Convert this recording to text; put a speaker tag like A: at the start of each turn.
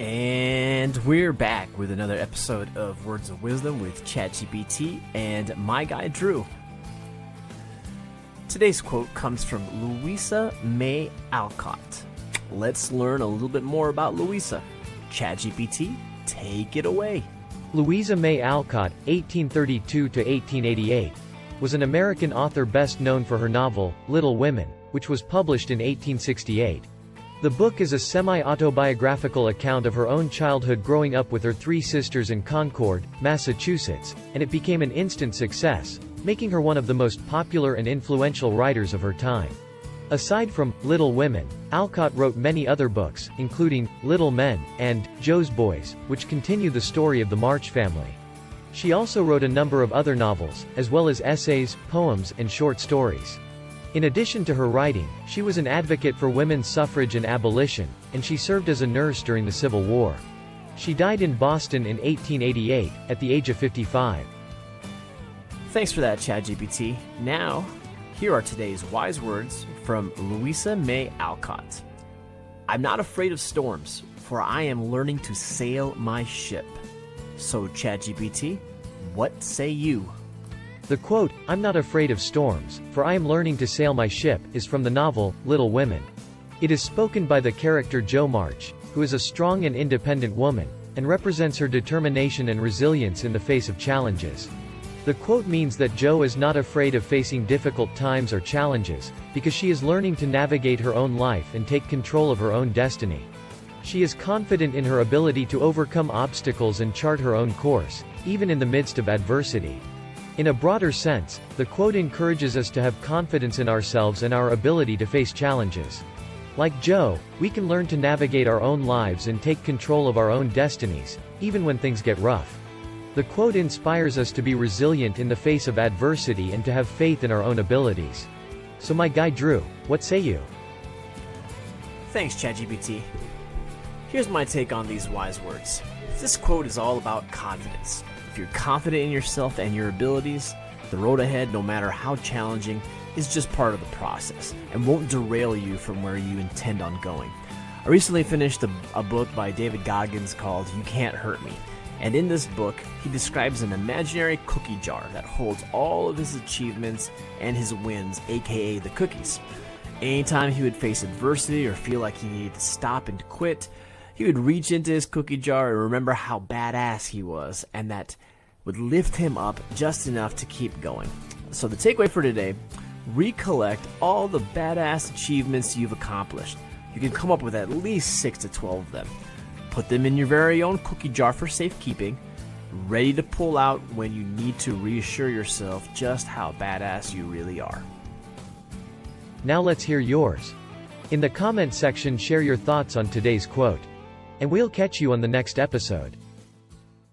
A: And we're back with another episode of Words of Wisdom with ChatGPT and my guy Drew. Today's quote comes from Louisa May Alcott. Let's learn a little bit more about Louisa. ChatGPT, take it away.
B: Louisa May Alcott, 1832–1888, was an American author best known for her novel, Little Women, which was published in 1868. The book is a semi-autobiographical account of her own childhood growing up with her three sisters in Concord, Massachusetts, and it became an instant success, making her one of the most popular and influential writers of her time. Aside from Little Women, Alcott wrote many other books, including Little Men and Jo's Boys, which continue the story of the March family. She also wrote a number of other novels, as well as essays, poems, and short stories. In addition to her writing, she was an advocate for women's suffrage and abolition, and she served as a nurse during the Civil War. She died in Boston in 1888, at the age of 55.
A: Thanks for that, ChatGPT. Now, here are today's wise words from Louisa May Alcott. I'm not afraid of storms, for I am learning to sail my ship. So, ChatGPT, what say you?
B: The quote, "I'm not afraid of storms, for I am learning to sail my ship," is from the novel, Little Women. It is spoken by the character Jo March, who is a strong and independent woman, and represents her determination and resilience in the face of challenges. The quote means that Jo is not afraid of facing difficult times or challenges, because she is learning to navigate her own life and take control of her own destiny. She is confident in her ability to overcome obstacles and chart her own course, even in the midst of adversity. In a broader sense, the quote encourages us to have confidence in ourselves and our ability to face challenges. Like Jo, we can learn to navigate our own lives and take control of our own destinies, even when things get rough. The quote inspires us to be resilient in the face of adversity and to have faith in our own abilities. So my guy Drew, what say you?
A: Thanks, ChatGPT. Here's my take on these wise words. This quote is all about confidence. If you're confident in yourself and your abilities, the road ahead, no matter how challenging, is just part of the process and won't derail you from where you intend on going. I recently finished a book by David Goggins called You Can't Hurt Me. And in this book, he describes an imaginary cookie jar that holds all of his achievements and his wins, aka the cookies. Anytime he would face adversity or feel like he needed to stop and quit, he would reach into his cookie jar and remember how badass he was, and that would lift him up just enough to keep going. So the takeaway for today, recollect all the badass achievements you've accomplished. You can come up with at least 6 to 12 of them. Put them in your very own cookie jar for safekeeping, ready to pull out when you need to reassure yourself just how badass you really are.
B: Now let's hear yours. In the comment section, share your thoughts on today's quote. And we'll catch you on the next episode.